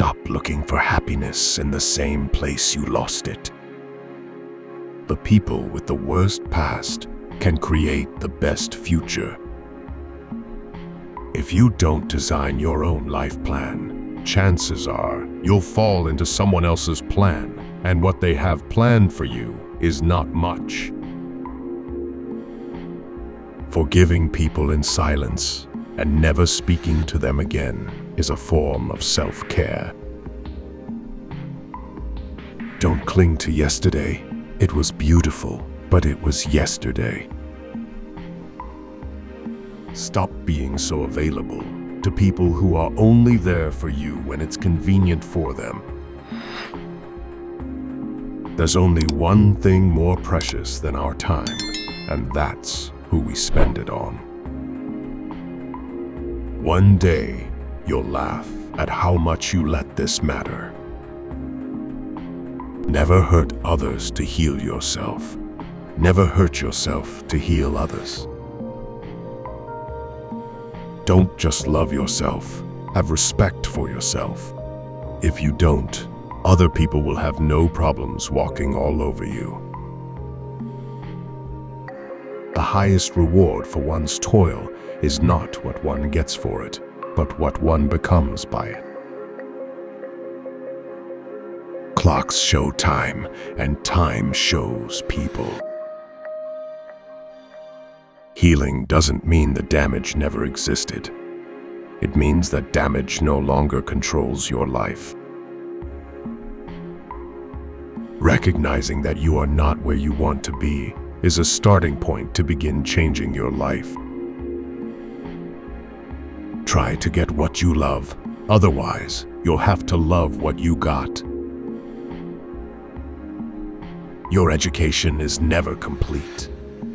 stop looking for happiness in the same place you lost it. The people with the worst past can create the best future. If you don't design your own life plan, chances are you'll fall into someone else's plan, and what they have planned for you is not much. Forgiving people in silence and never speaking to them again is a form of self-care. Don't cling to yesterday. It was beautiful, but it was yesterday. Stop being so available to people who are only there for you when it's convenient for them. There's only one thing more precious than our time, and that's who we spend it on. One day, you'll laugh at how much you let this matter. Never hurt others to heal yourself. Never hurt yourself to heal others. Don't just love yourself, have respect for yourself. If you don't, other people will have no problems walking all over you. The highest reward for one's toil is not what one gets for it, but what one becomes by it. Clocks show time, and time shows people. Healing doesn't mean the damage never existed. It means that damage no longer controls your life. Recognizing that you are not where you want to be is a starting point to begin changing your life. Try to get what you love, otherwise you'll have to love what you got. Your education is never complete.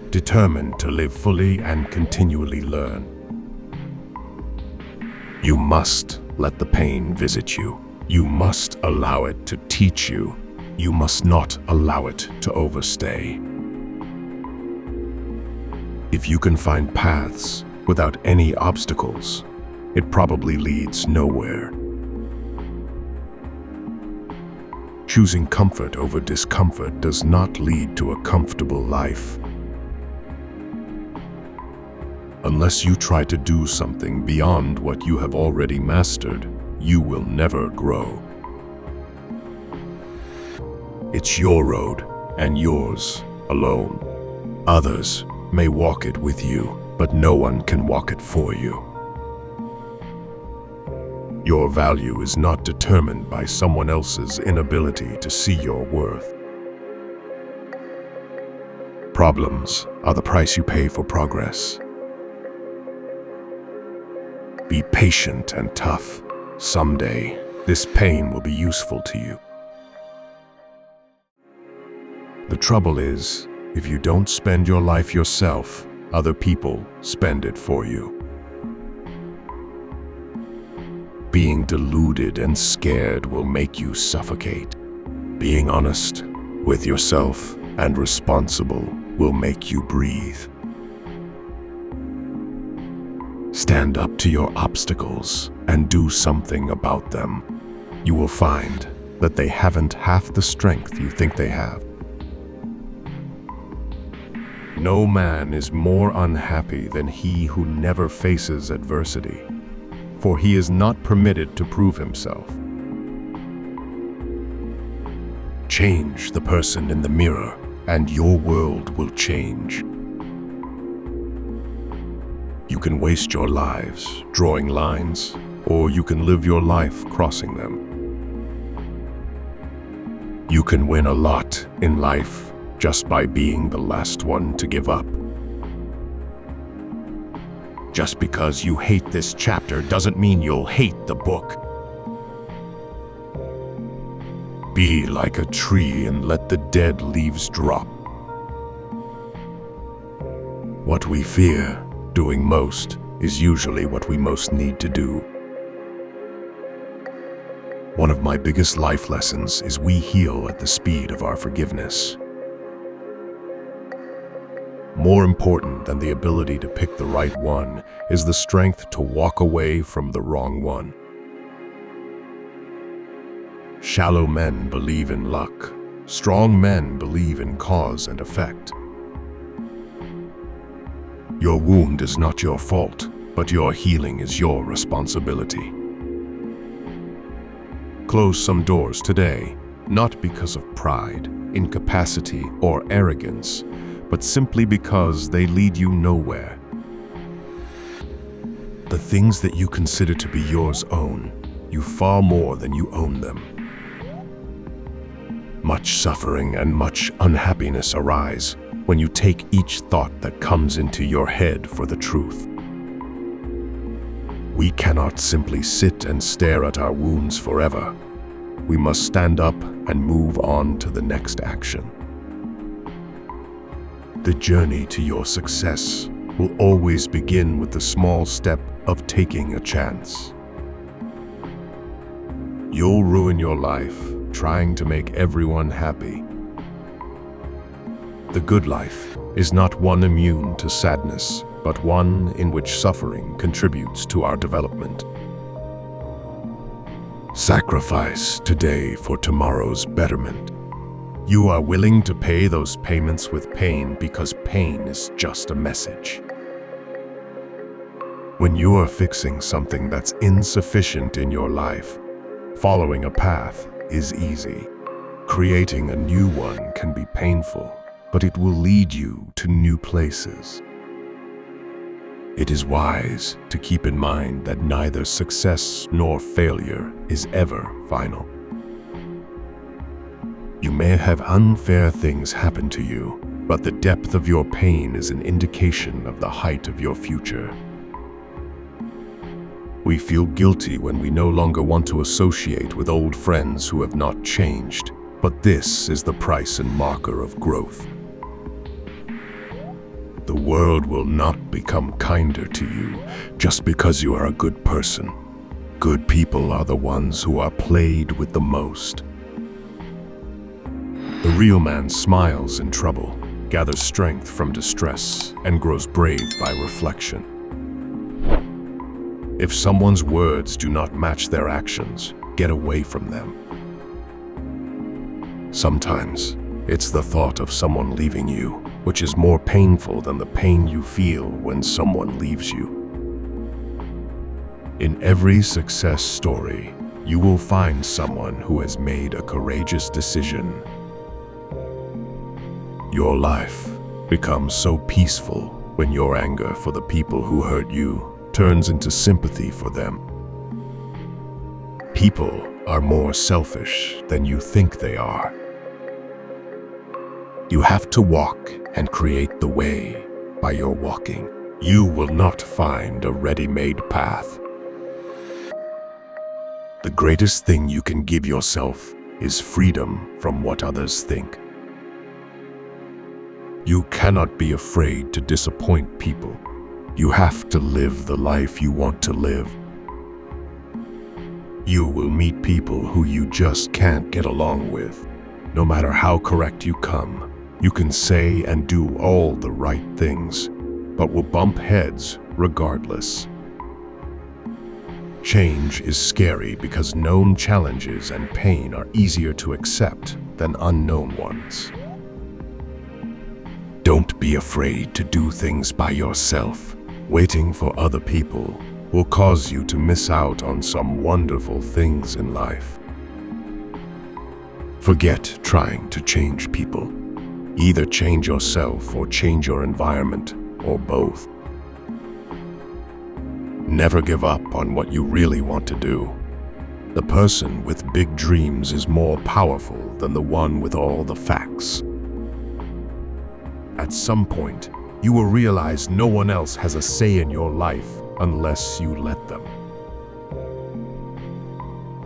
Determined to live fully and continually learn. You must let the pain visit you. You must allow it to teach you. You must not allow it to overstay. If you can find paths without any obstacles, it probably leads nowhere. Choosing comfort over discomfort does not lead to a comfortable life. Unless you try to do something beyond what you have already mastered, you will never grow. It's your road, and yours alone. Others may walk it with you, but no one can walk it for you. Your value is not determined by someone else's inability to see your worth. Problems are the price you pay for progress. Be patient and tough. Someday, this pain will be useful to you. The trouble is, if you don't spend your life yourself, other people spend it for you. Being deluded and scared will make you suffocate. Being honest with yourself and responsible will make you breathe. Stand up to your obstacles and do something about them. You will find that they haven't half the strength you think they have. No man is more unhappy than he who never faces adversity, for he is not permitted to prove himself. Change the person in the mirror, and your world will change. You can waste your lives drawing lines, or you can live your life crossing them. You can win a lot in life just by being the last one to give up. Just because you hate this chapter doesn't mean you'll hate the book. Be like a tree and let the dead leaves drop. What we fear doing most is usually what we most need to do. One of my biggest life lessons is we heal at the speed of our forgiveness. More important than the ability to pick the right one is the strength to walk away from the wrong one. Shallow men believe in luck. Strong men believe in cause and effect. Your wound is not your fault, but your healing is your responsibility. Close some doors today, not because of pride, incapacity, or arrogance, but simply because they lead you nowhere. The things that you consider to be yours own you far more than you own them. Much suffering and much unhappiness arise when you take each thought that comes into your head for the truth. We cannot simply sit and stare at our wounds forever. We must stand up and move on to the next action. The journey to your success will always begin with the small step of taking a chance. You'll ruin your life trying to make everyone happy. The good life is not one immune to sadness, but one in which suffering contributes to our development. Sacrifice today for tomorrow's betterment. You are willing to pay those payments with pain because pain is just a message. When you are fixing something that's insufficient in your life, following a path is easy. Creating a new one can be painful, but it will lead you to new places. It is wise to keep in mind that neither success nor failure is ever final. You may have unfair things happen to you, but the depth of your pain is an indication of the height of your future. We feel guilty when we no longer want to associate with old friends who have not changed, but this is the price and marker of growth. The world will not become kinder to you just because you are a good person. Good people are the ones who are played with the most. The real man smiles in trouble, gathers strength from distress, and grows brave by reflection. If someone's words do not match their actions, get away from them. Sometimes, it's the thought of someone leaving you, which is more painful than the pain you feel when someone leaves you. In every success story, you will find someone who has made a courageous decision. Your life becomes so peaceful when your anger for the people who hurt you turns into sympathy for them. People are more selfish than you think they are. You have to walk and create the way by your walking. You will not find a ready-made path. The greatest thing you can give yourself is freedom from what others think. You cannot be afraid to disappoint people. You have to live the life you want to live. You will meet people who you just can't get along with. No matter how correct you come, you can say and do all the right things, but will bump heads regardless. Change is scary because known challenges and pain are easier to accept than unknown ones. Don't be afraid to do things by yourself. Waiting for other people will cause you to miss out on some wonderful things in life. Forget trying to change people. Either change yourself or change your environment, or both. Never give up on what you really want to do. The person with big dreams is more powerful than the one with all the facts. At some point, you will realize no one else has a say in your life unless you let them.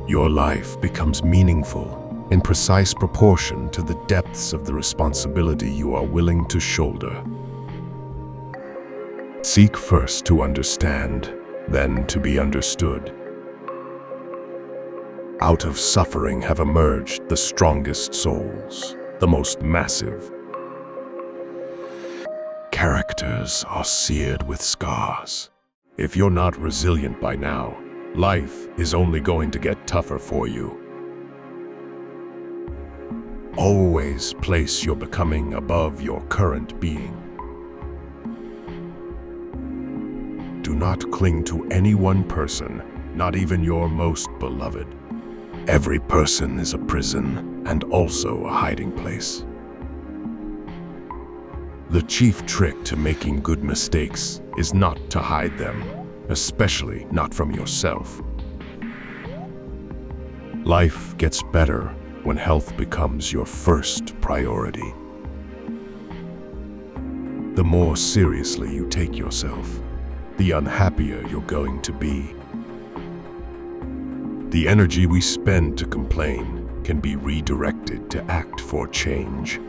Your life becomes meaningful in precise proportion to the depths of the responsibility you are willing to shoulder. Seek first to understand, then to be understood. Out of suffering have emerged the strongest souls, the most massive. Characters are seared with scars. If you're not resilient by now, life is only going to get tougher for you. Always place your becoming above your current being. Do not cling to any one person, not even your most beloved. Every person is a prison and also a hiding place. The chief trick to making good mistakes is not to hide them, especially not from yourself. Life gets better when health becomes your first priority. The more seriously you take yourself, the unhappier you're going to be. The energy we spend to complain can be redirected to act for change.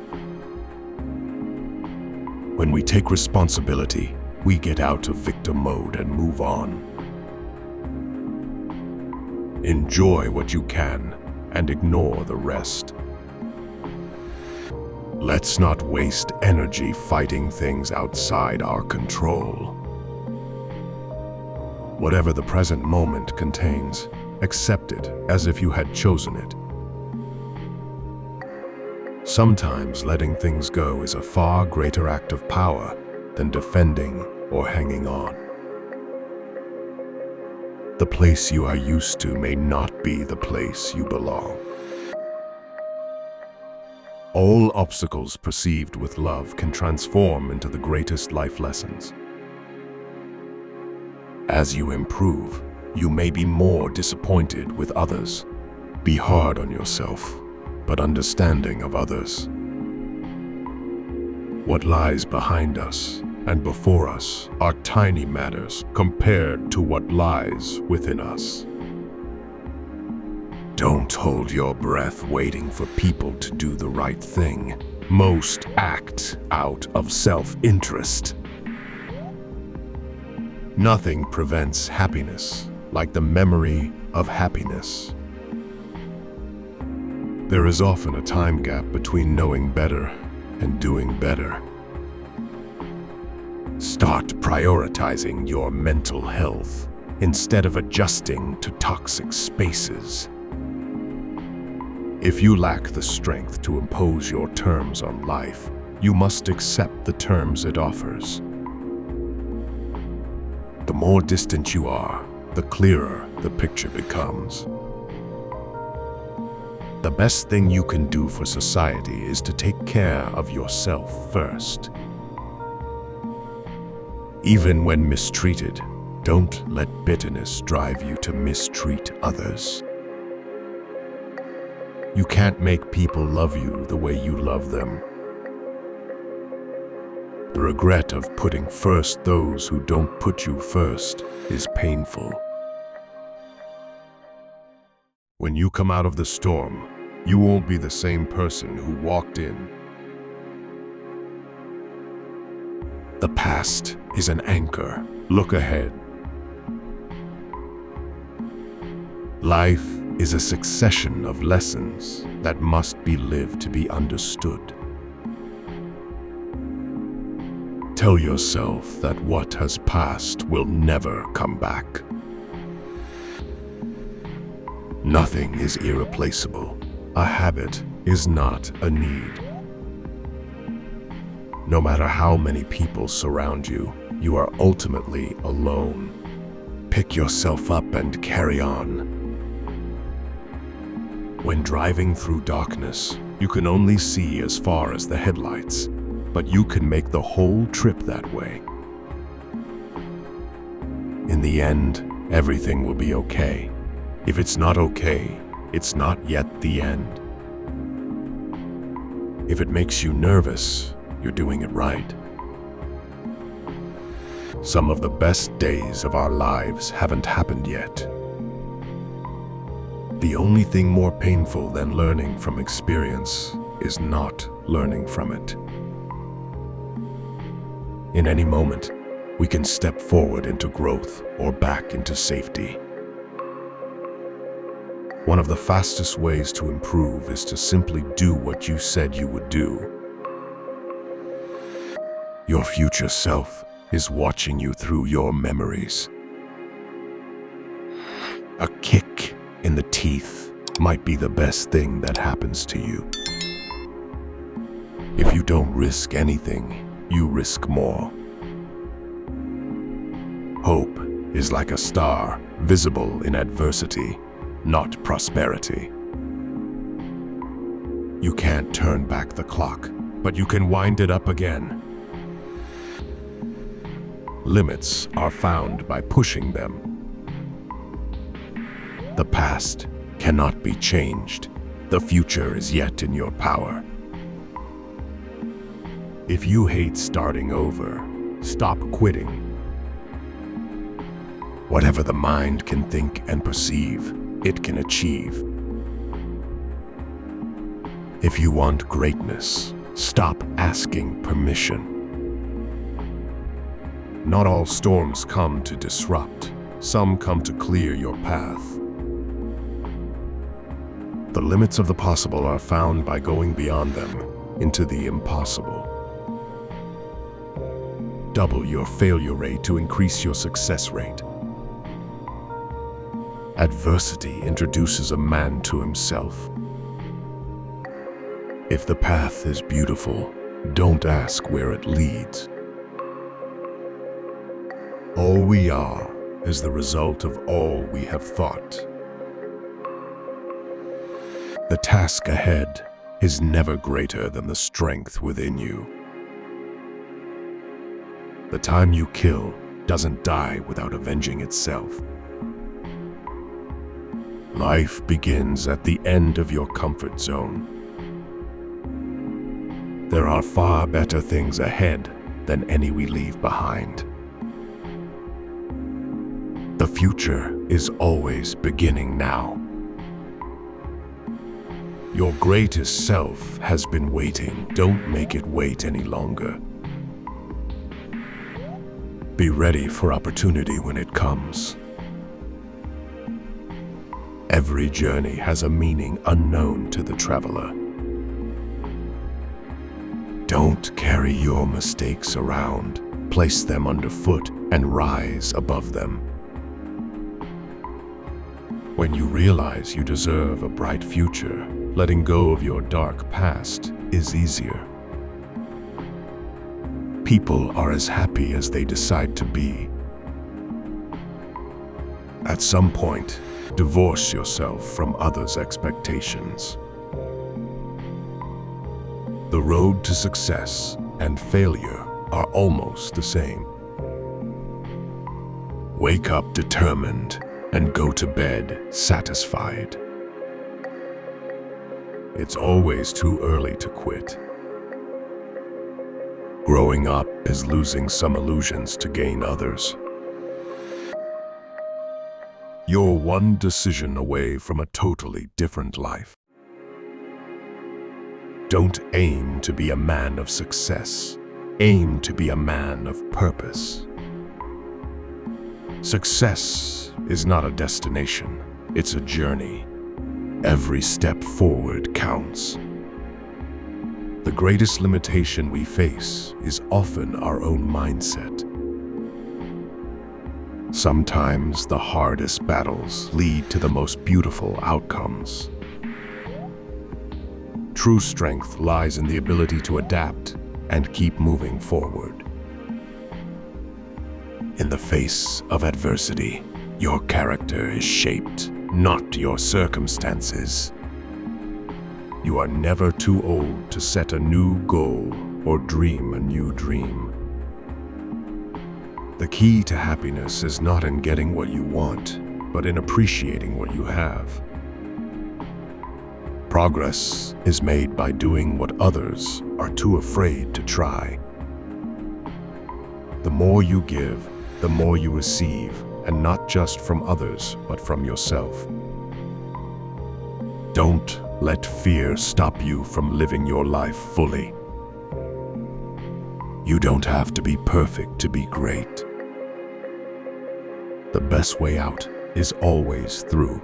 When we take responsibility, we get out of victim mode and move on. Enjoy what you can and ignore the rest. Let's not waste energy fighting things outside our control. Whatever the present moment contains, accept it as if you had chosen it. Sometimes letting things go is a far greater act of power than defending or hanging on. The place you are used to may not be the place you belong. All obstacles perceived with love can transform into the greatest life lessons. As you improve, you may be more disappointed with others. Be hard on yourself, but understanding of others. What lies behind us and before us are tiny matters compared to what lies within us. Don't hold your breath waiting for people to do the right thing. Most act out of self-interest. Nothing prevents happiness like the memory of happiness. There is often a time gap between knowing better and doing better. Start prioritizing your mental health instead of adjusting to toxic spaces. If you lack the strength to impose your terms on life, you must accept the terms it offers. The more distant you are, the clearer the picture becomes. The best thing you can do for society is to take care of yourself first. Even when mistreated, don't let bitterness drive you to mistreat others. You can't make people love you the way you love them. The regret of putting first those who don't put you first is painful. When you come out of the storm, you won't be the same person who walked in. The past is an anchor. Look ahead. Life is a succession of lessons that must be lived to be understood. Tell yourself that what has passed will never come back. Nothing is irreplaceable. A habit is not a need. No matter how many people surround you, you are ultimately alone. Pick yourself up and carry on. When driving through darkness, you can only see as far as the headlights, but you can make the whole trip that way. In the end, everything will be okay. If it's not okay, it's not yet the end. If it makes you nervous, you're doing it right. Some of the best days of our lives haven't happened yet. The only thing more painful than learning from experience is not learning from it. In any moment, we can step forward into growth or back into safety. One of the fastest ways to improve is to simply do what you said you would do. Your future self is watching you through your memories. A kick in the teeth might be the best thing that happens to you. If you don't risk anything, you risk more. Hope is like a star, visible in adversity, not prosperity. You can't turn back the clock, but you can wind it up again. Limits are found by pushing them. The past cannot be changed. The future is yet in your power. If you hate starting over, stop quitting. Whatever the mind can think and perceive, it can achieve. If you want greatness, stop asking permission. Not all storms come to disrupt. Some come to clear your path. The limits of the possible are found by going beyond them into the impossible. Double your failure rate to increase your success rate. Adversity introduces a man to himself. If the path is beautiful, don't ask where it leads. All we are is the result of all we have thought. The task ahead is never greater than the strength within you. The time you kill doesn't die without avenging itself. Life begins at the end of your comfort zone. There are far better things ahead than any we leave behind. The future is always beginning now. Your greatest self has been waiting. Don't make it wait any longer. Be ready for opportunity when it comes. Every journey has a meaning unknown to the traveler. Don't carry your mistakes around. Place them underfoot and rise above them. When you realize you deserve a bright future, letting go of your dark past is easier. People are as happy as they decide to be. At some point, divorce yourself from others' expectations. The road to success and failure are almost the same. Wake up determined and go to bed satisfied. It's always too early to quit. Growing up is losing some illusions to gain others. You're one decision away from a totally different life. Don't aim to be a man of success. Aim to be a man of purpose. Success is not a destination, it's a journey. Every step forward counts. The greatest limitation we face is often our own mindset. Sometimes the hardest battles lead to the most beautiful outcomes. True strength lies in the ability to adapt and keep moving forward. In the face of adversity, your character is shaped, not your circumstances. You are never too old to set a new goal or dream a new dream. The key to happiness is not in getting what you want, but in appreciating what you have. Progress is made by doing what others are too afraid to try. The more you give, the more you receive, and not just from others, but from yourself. Don't let fear stop you from living your life fully. You don't have to be perfect to be great. The best way out is always through.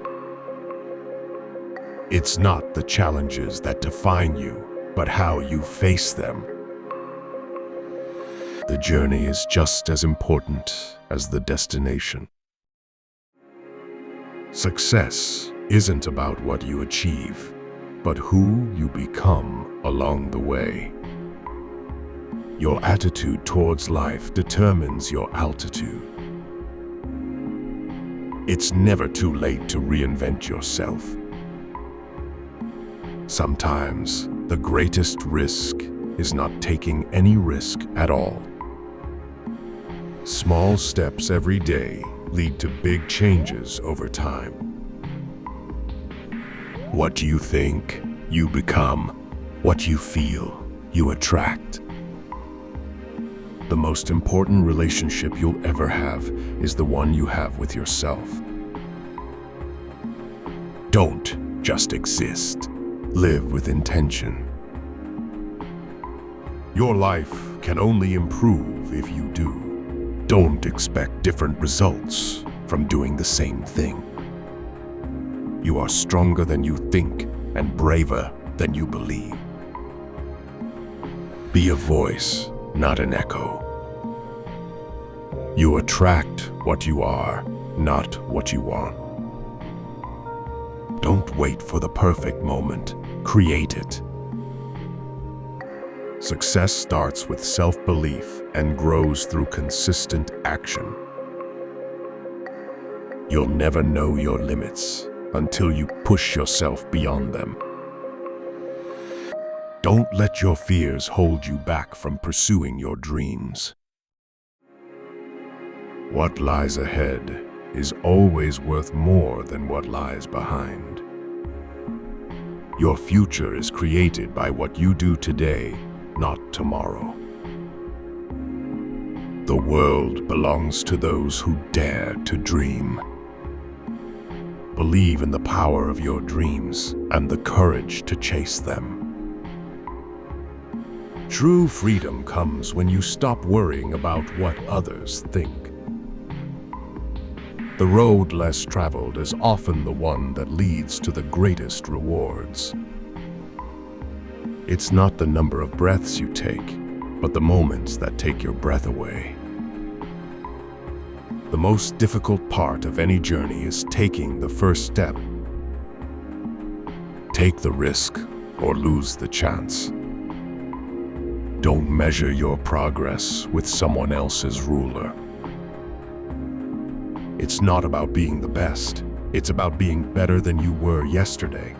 It's not the challenges that define you, but how you face them. The journey is just as important as the destination. Success isn't about what you achieve, but who you become along the way. Your attitude towards life determines your altitude. It's never too late to reinvent yourself. Sometimes the greatest risk is not taking any risk at all. Small steps every day lead to big changes over time. What you think, you become. What you feel, you attract. The most important relationship you'll ever have is the one you have with yourself. Don't just exist. Live with intention. Your life can only improve if you do. Don't expect different results from doing the same thing. You are stronger than you think and braver than you believe. Be a voice, not an echo. You attract what you are, not what you want. Don't wait for the perfect moment. Create it. Success starts with self-belief and grows through consistent action. You'll never know your limits until you push yourself beyond them. Don't let your fears hold you back from pursuing your dreams. What lies ahead is always worth more than what lies behind. Your future is created by what you do today, not tomorrow. The world belongs to those who dare to dream. Believe in the power of your dreams and the courage to chase them. True freedom comes when you stop worrying about what others think. The road less traveled is often the one that leads to the greatest rewards. It's not the number of breaths you take, but the moments that take your breath away. The most difficult part of any journey is taking the first step. Take the risk or lose the chance. Don't measure your progress with someone else's ruler. It's not about being the best. It's about being better than you were yesterday.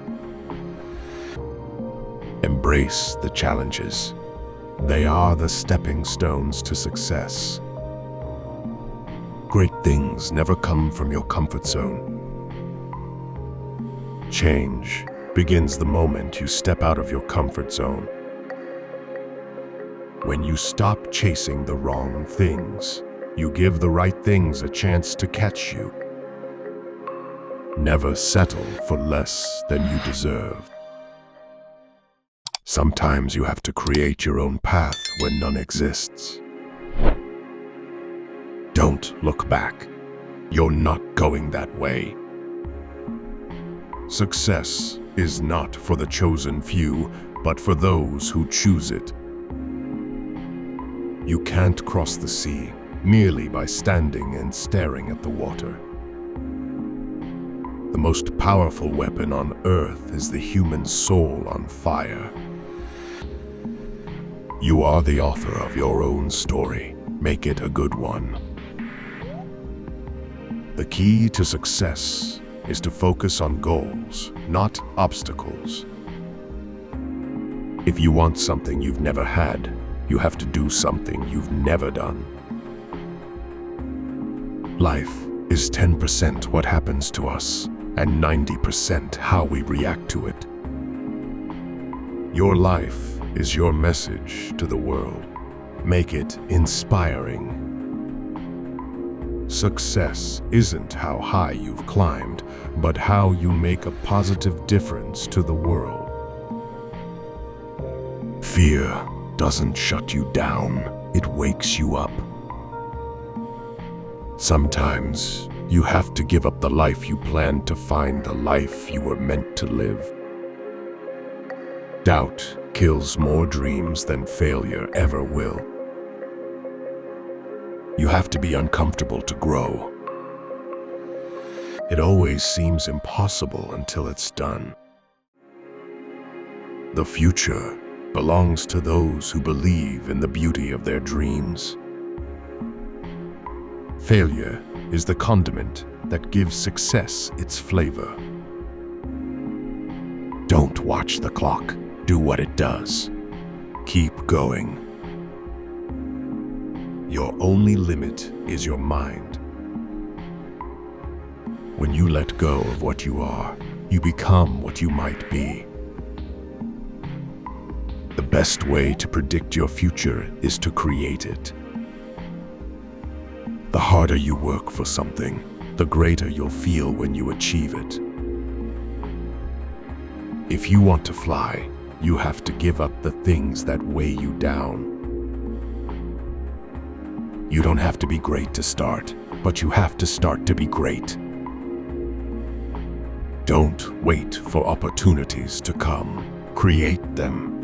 Embrace the challenges. They are the stepping stones to success. Great things never come from your comfort zone. Change begins the moment you step out of your comfort zone. When you stop chasing the wrong things, you give the right things a chance to catch you. Never settle for less than you deserve. Sometimes you have to create your own path where none exists. Don't look back. You're not going that way. Success is not for the chosen few, but for those who choose it. You can't cross the sea merely by standing and staring at the water. The most powerful weapon on earth is the human soul on fire. You are the author of your own story. Make it a good one. The key to success is to focus on goals, not obstacles. If you want something you've never had, you have to do something you've never done. Life is 10% what happens to us, and 90% how we react to it. Your life is your message to the world. Make it inspiring. Success isn't how high you've climbed, but how you make a positive difference to the world. Fear doesn't shut you down, it wakes you up. Sometimes you have to give up the life you planned to find the life you were meant to live. Doubt kills more dreams than failure ever will. You have to be uncomfortable to grow. It always seems impossible until it's done. The future belongs to those who believe in the beauty of their dreams. Failure is the condiment that gives success its flavor. Don't watch the clock. Do what it does. Keep going. Your only limit is your mind. When you let go of what you are, you become what you might be. The best way to predict your future is to create it. The harder you work for something, the greater you'll feel when you achieve it. If you want to fly, you have to give up the things that weigh you down. You don't have to be great to start, but you have to start to be great. Don't wait for opportunities to come. Create them.